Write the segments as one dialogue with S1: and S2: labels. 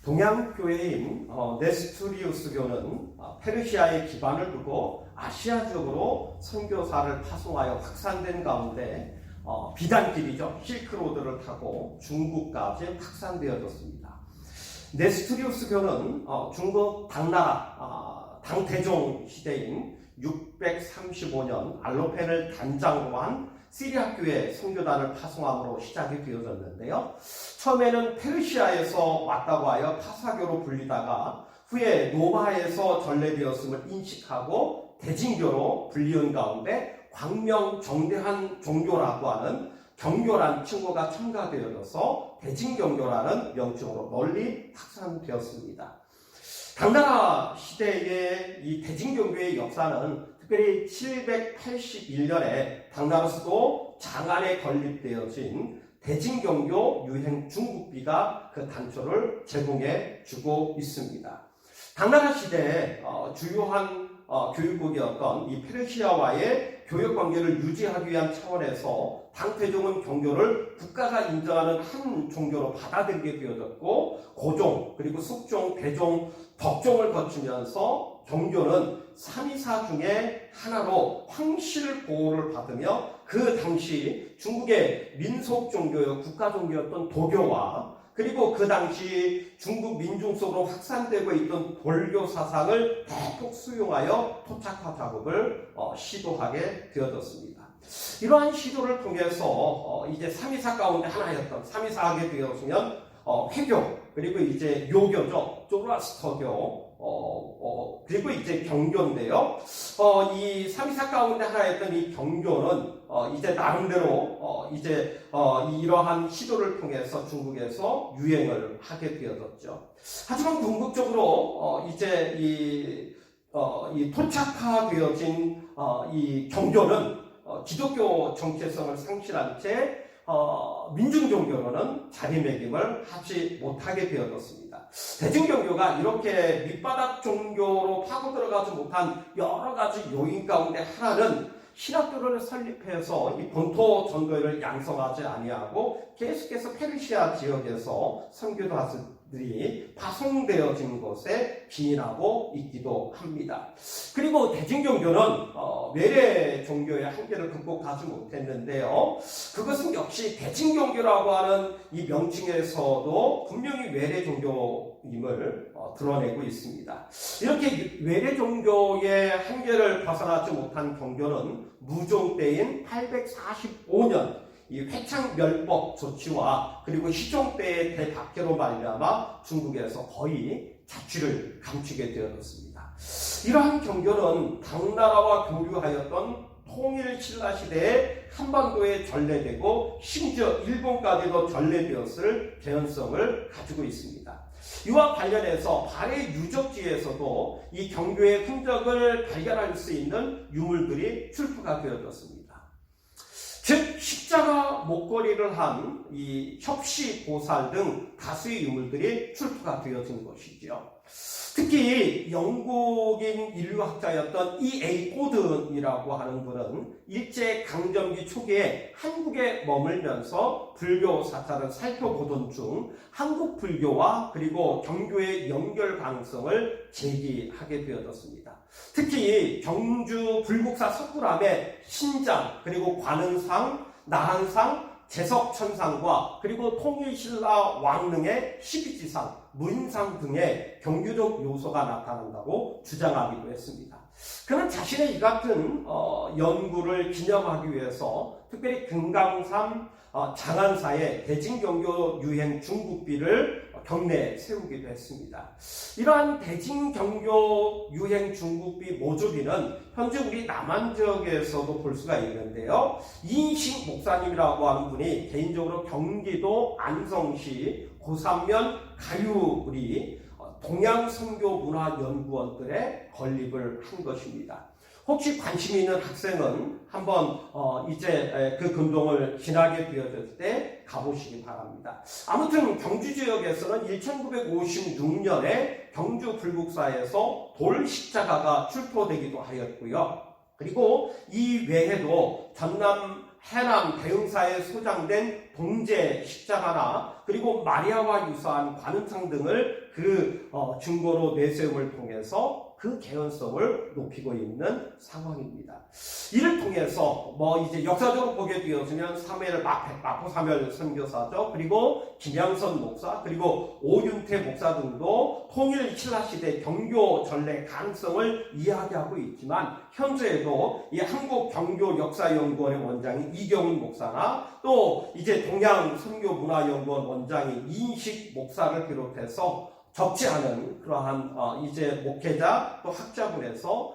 S1: 동양교회인 네스토리우스교는 페르시아에 기반을 두고 아시아 지역으로 선교사를 파송하여 확산된 가운데 비단길이죠. 실크로드를 타고 중국까지 확산되어졌습니다. 네스토리우스교는 중국 당나라 당대종 시대인 635년 알로펜을 단장으로 한 시리아교회 선교단을 파송함으로 시작이 되어졌는데요. 처음에는 페르시아에서 왔다고 하여 파사교로 불리다가 후에 노바에서 전래되었음을 인식하고 대진교로 불리운 가운데 광명정대한 종교라고 하는 경교란 칭호가 첨가되어져서 대진경교라는 명칭으로 널리 확산되었습니다. 당나라 시대의 이 대진경교의 역사는 특별히 781년에 당나라 수도 장안에 건립되어진 대진경교 유행 중국비가 그 단초를 제공해 주고 있습니다. 당나라 시대에 주요한 교육국이었던 이 페르시아와의 교역 관계를 유지하기 위한 차원에서 당태종은 경교를 국가가 인정하는 한 종교로 받아들이게 되어졌고 고종, 그리고 숙종, 대종, 덕종을 거치면서 경교는 삼위사 중에 하나로 황실 보호를 받으며 그 당시 중국의 민속 종교요 국가 종교였던 도교와 그리고 그 당시 중국 민중 속으로 확산되고 있던 불교 사상을 대폭 수용하여 토착화 작업을 시도하게 되어졌습니다. 이러한 시도를 통해서 이제 삼위사 가운데 하나였던 삼위사하게 되었으면 회교 그리고 이제 요교죠. 조로아스터교 그리고 이제 경교인데요. 이 삼위사 가운데 하나였던 이 경교는 이제 나름대로 이제 이러한 시도를 통해서 중국에서 유행을 하게 되어졌죠. 하지만 궁극적으로 이제 이 토착화되어진 이 경교는 기독교 정체성을 상실한 채 민중종교로는 자리매김을 하지 못하게 되어졌습니다. 대중종교가 이렇게 밑바닥 종교로 파고 들어가지 못한 여러 가지 요인 가운데 하나는 신학교를 설립해서 이 본토 전도회를 양성하지 아니하고 계속해서 페르시아 지역에서 선교사들이 파송되어진 것에 기인하고 있기도 합니다. 그리고 대진경교는 외래 종교의 한계를 극복하지 못했는데요. 그것은 역시 대진경교라고 하는 이 명칭에서도 분명히 외래 종교임을 드러내고 있습니다. 이렇게 외래 종교의 한계를 벗어나지 못한 경교는 무종 때인 845년 이 회창멸법 조치와 그리고 희종 때의 대박해로 말미암아 중국에서 거의 자취를 감추게 되었습니다. 이러한 경교는 당나라와 교류하였던 통일 신라 시대에 한반도에 전래되고 심지어 일본까지도 전래되었을 개연성을 가지고 있습니다. 이와 관련해서 발해 유적지에서도 이 경교의 흔적을 발견할 수 있는 유물들이 출토가 되어졌습니다. 즉 십자가 목걸이를 한 이 협시보살 등 다수의 유물들이 출토가 되어진 것이죠. 특히 영국인 인류학자였던 E.A. 고든이라고 하는 분은 일제강점기 초기에 한국에 머물면서 불교 사찰을 살펴보던 중 한국 불교와 그리고 경교의 연결 가능성을 제기하게 되어졌습니다. 특히 경주 불국사 석굴암의 신장 그리고 관음상, 나한상, 제석천상과 그리고 통일신라 왕릉의 십이지상, 문상 등의 경규적 요소가 나타난다고 주장하기도 했습니다. 그는 자신의 이 같은 연구를 기념하기 위해서 특별히 금강산 장안사의 대진경교 유행 중국비를 경내에 세우기도 했습니다. 이러한 대진경교 유행 중국비 모조리는 현재 우리 남한 지역에서도 볼 수가 있는데요. 이인식 목사님이라고 하는 분이 개인적으로 경기도 안성시 고산면 가유리 동양선교문화연구원들의 건립을 한 것입니다. 혹시 관심 있는 학생은 한번 이제 그 금동을 지나게 되어질 때 가보시기 바랍니다. 아무튼 경주 지역에서는 1956년에 경주 불국사에서 돌 십자가가 출토되기도 하였고요. 그리고 이 외에도 전남 해남 대흥사에 소장된 동제 십자가나 그리고 마리아와 유사한 관음상 등을 그 증거로 내세움을 통해서 그 개연성을 높이고 있는 상황입니다. 이를 통해서 이제 역사적으로 보게 되어지면 마포 사무엘 선교사죠. 그리고 김양선 목사, 그리고 오윤태 목사 등도 통일 신라시대 경교 전례 가능성을 이야기하고 있지만, 현재에도 이 한국경교역사연구원의 원장인 이경훈 목사나 또 이제 동양선교문화연구원 원장인 이인식 목사를 비롯해서 적지 않은 그러한 이제 목회자 또 학자분에서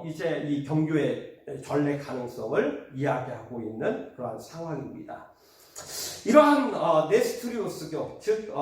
S1: 이제 이 경교의 전례 가능성을 이야기하고 있는 그러한 상황입니다. 이러한 네스토리우스교, 즉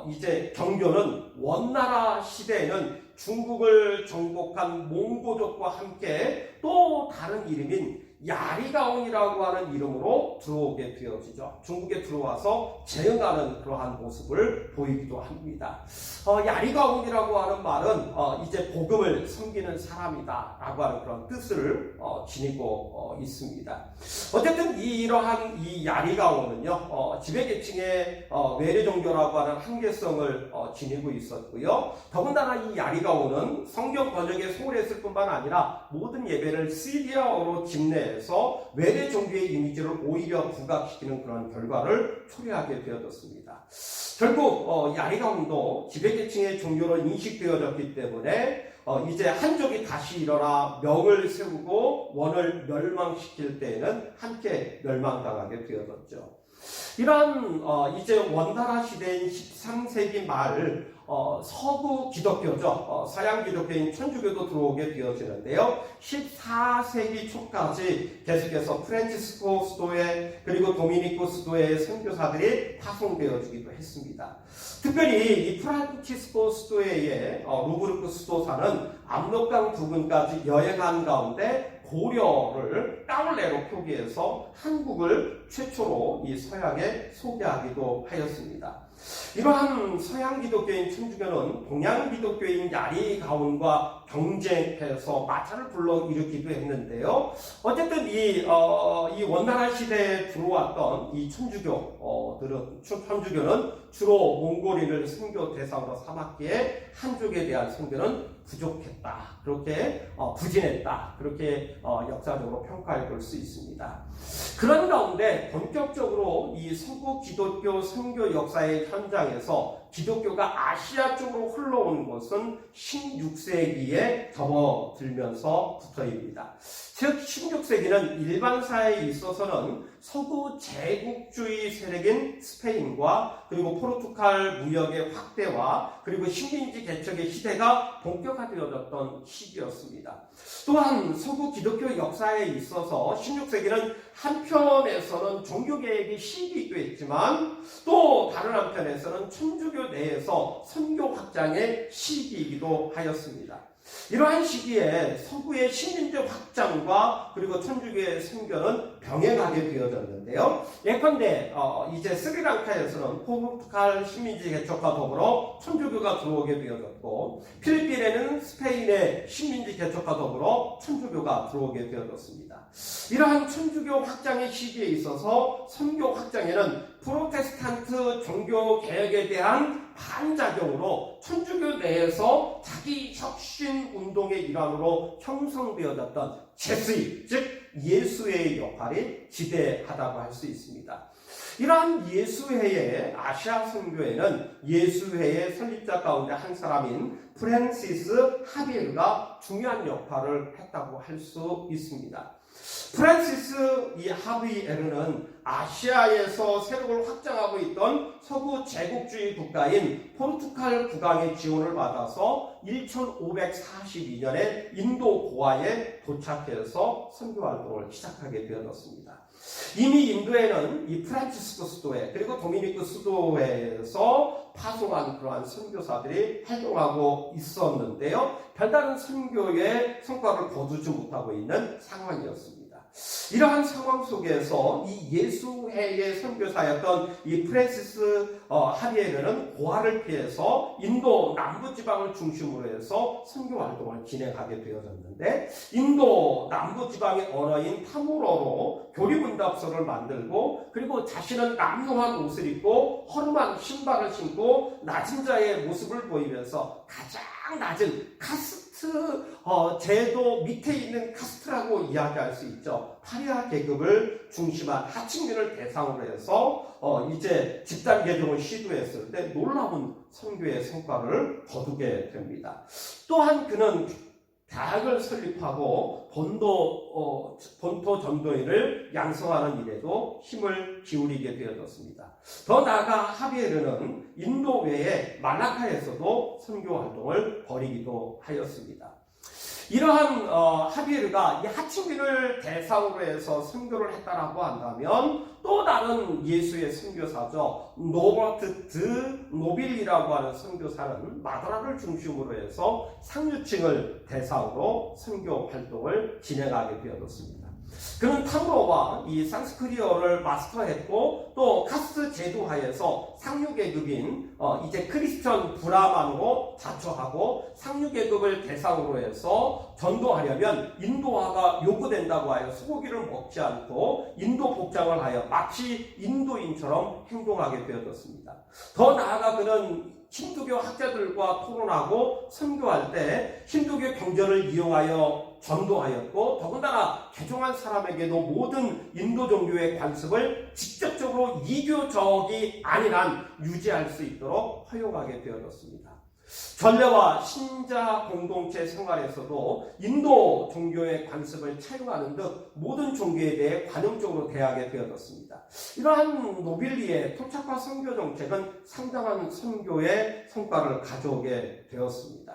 S1: 이제 경교는 원나라 시대에는 중국을 정복한 몽고족과 함께 또 다른 이름인 야리가온이라고 하는 이름으로 들어오게 되어지죠. 중국에 들어와서 재응하는 그러한 모습을 보이기도 합니다. 야리가온이라고 하는 말은 이제 복음을 섬기는 사람이다 라고 하는 그런 뜻을 지니고 있습니다. 어쨌든 이러한 이 야리가온은요, 지배계층의 외래종교라고 하는 한계성을 지니고 있었고요. 더군다나 이 야리가온은 성경 번역에 소홀했을 뿐만 아니라 모든 예배를 시리아어로 집내해서 외래 종교의 이미지를 오히려 부각시키는 그런 결과를 초래하게 되어졌습니다. 결국 야리가온도 지배계층의 종교로 인식되어졌기 때문에 이제 한족이 다시 일어나 명을 세우고 원을 멸망시킬 때에는 함께 멸망당하게 되어졌죠. 이런 이제 원나라 시대인 13세기 말 서구 기독교죠. 서양 기독교인 천주교도 들어오게 되어지는데요. 14세기 초까지 계속해서 프란치스코 수도회 그리고 도미니코 수도회의 선교사들이 파송되어지기도 했습니다. 특별히 이 프란치스코 수도회의 루브르크 수도사는 압록강 부근까지 여행한 가운데 고려를 따올레로 표기해서 한국을 최초로 이 서양에 소개하기도 하였습니다. 이러한 서양 기독교인 천주교는 동양 기독교인 야리가온과 경쟁해서 마찰을 불러일으키기도 했는데요. 어쨌든 이 원나라 시대에 들어왔던 이 천주교는 주로 몽골인을 선교 대상으로 삼았기에 한족에 대한 선교는 부족했다, 그렇게 부진했다, 그렇게 역사적으로 평가해 볼 수 있습니다. 그런 가운데 본격적으로 이 서구 기독교 선교 역사의 현장에서 기독교가 아시아 쪽으로 흘러온 것은 16세기에 접어들면서부터입니다. 즉 16세기는 일반 사회에 있어서는 서구 제국주의 세력인 스페인과 그리고 포르투갈 무역의 확대와 그리고 식민지 개척의 시대가 본격화되어졌던 시기였습니다. 또한 서구 기독교 역사에 있어서 16세기는 한편에서는 종교개혁의 시기이기도 했지만 또 다른 한편에서는 천주교 내에서 선교 확장의 시기이기도 하였습니다. 이러한 시기에 서구의 식민지 확장과 그리고 천주교의 선교는 병행하게 되어졌는데요. 예컨대 이제 스리랑카에서는 포르투갈 식민지 개척과 더불어 천주교가 들어오게 되어졌고, 필리핀에는 스페인의 식민지 개척과 더불어 천주교가 들어오게 되어졌습니다. 이러한 천주교 확장의 시기에 있어서 선교 확장에는 프로테스탄트 종교 개혁에 대한 반작용으로 천주교 내에서 자기 혁신 운동의 일환으로 형성되어졌던 제스이, 즉 예수회의 역할이 지대하다고 할 수 있습니다. 이러한 예수회의 아시아 선교에는 예수회의 설립자 가운데 한 사람인 프란시스 하비에르가 중요한 역할을 했다고 할 수 있습니다. 프란시스 이 하비에르는 아시아에서 세력을 확장하고 있던 서구 제국주의 국가인 포르투갈 국왕의 지원을 받아서 1542년에 인도 고아에 도착해서 선교 활동을 시작하게 되었습니다. 이미 인도에는 이 프란치스코 수도회 그리고 도미니크 수도회에서 파송한 그러한 선교사들이 활동하고 있었는데요. 별다른 선교의 성과를 거두지 못하고 있는 상황이었습니다. 이러한 상황 속에서 이 예수회의 선교사였던 이 프랜시스 하비에르는 고아를 피해서 인도 남부지방을 중심으로 해서 선교 활동을 진행하게 되어졌는데, 인도 남부지방의 언어인 타무러로 교리문답서를 만들고, 그리고 자신은 남루한 옷을 입고 허름한 신발을 신고 낮은 자의 모습을 보이면서 가장 낮은 카스트 제도 밑에 있는 카스트라고 이야기할 수 있죠. 파리아 계급을 중심한 하층민을 대상으로 해서 이제 집단 개종을 시도했을 때 놀라운 선교의 성과를 거두게 됩니다. 또한 그는 대학을 설립하고 본토 전도인을 양성하는 일에도 힘을 기울이게 되어졌습니다. 더 나아가 하비에르는 인도 외에 말라카에서도 선교 활동을 벌이기도 하였습니다. 이러한 하비에르가 이 하층민을 대상으로 해서 선교를 했다라고 한다면, 또 다른 예수의 선교사죠, 노버트 드 노빌이라고 하는 선교사는 마드라를 중심으로 해서 상류층을 대상으로 선교 활동을 진행하게 되어졌습니다. 그는 탐로와 이 산스크리어를 마스터했고, 또 카스트 제도 하에서 상류계급인 이제 크리스천 브라만으로 자처하고, 상류계급을 대상으로 해서 전도하려면 인도화가 요구된다고 하여 소고기를 먹지 않고 인도 복장을 하여 마치 인도인처럼 행동하게 되어졌습니다. 더 나아가 그는 힌두교 학자들과 토론하고 선교할 때 힌두교 경전을 이용하여 전도하였고, 더군다나 개종한 사람에게도 모든 인도 종교의 관습을 직접적으로 이교적이 아닌 한 유지할 수 있도록 허용하게 되어졌습니다. 전례와 신자 공동체 생활에서도 인도 종교의 관습을 차용하는 등 모든 종교에 대해 관용적으로 대하게 되어졌습니다. 이러한 노빌리의 토착화 선교 정책은 상당한 선교의 성과를 가져오게 되었습니다.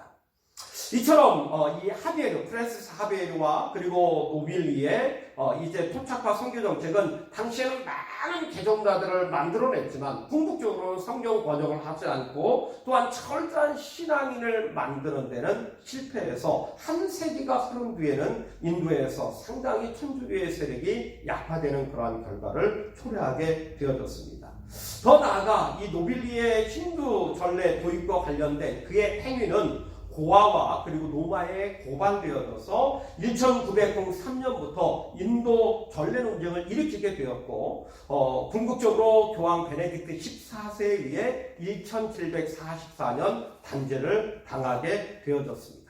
S1: 이처럼 이 하비에르, 프랜시스 하비에르와 그리고 노빌리의 이제 토착화 선교 정책은 당시에는 많은 개종자들을 만들어냈지만 궁극적으로 성경 번역을 하지 않고, 또한 철저한 신앙인을 만드는 데는 실패해서 한 세기가 흐른 뒤에는 인도에서 상당히 천주교의 세력이 약화되는 그러한 결과를 초래하게 되어졌습니다. 더 나아가 이 노빌리의 힌두 전례 도입과 관련된 그의 행위는 고아와 그리고 로마에 고발되어져서 1903년부터 인도 전례 논쟁을 일으키게 되었고, 궁극적으로 교황 베네딕트 14세에 의해 1744년 단죄를 당하게 되어졌습니다.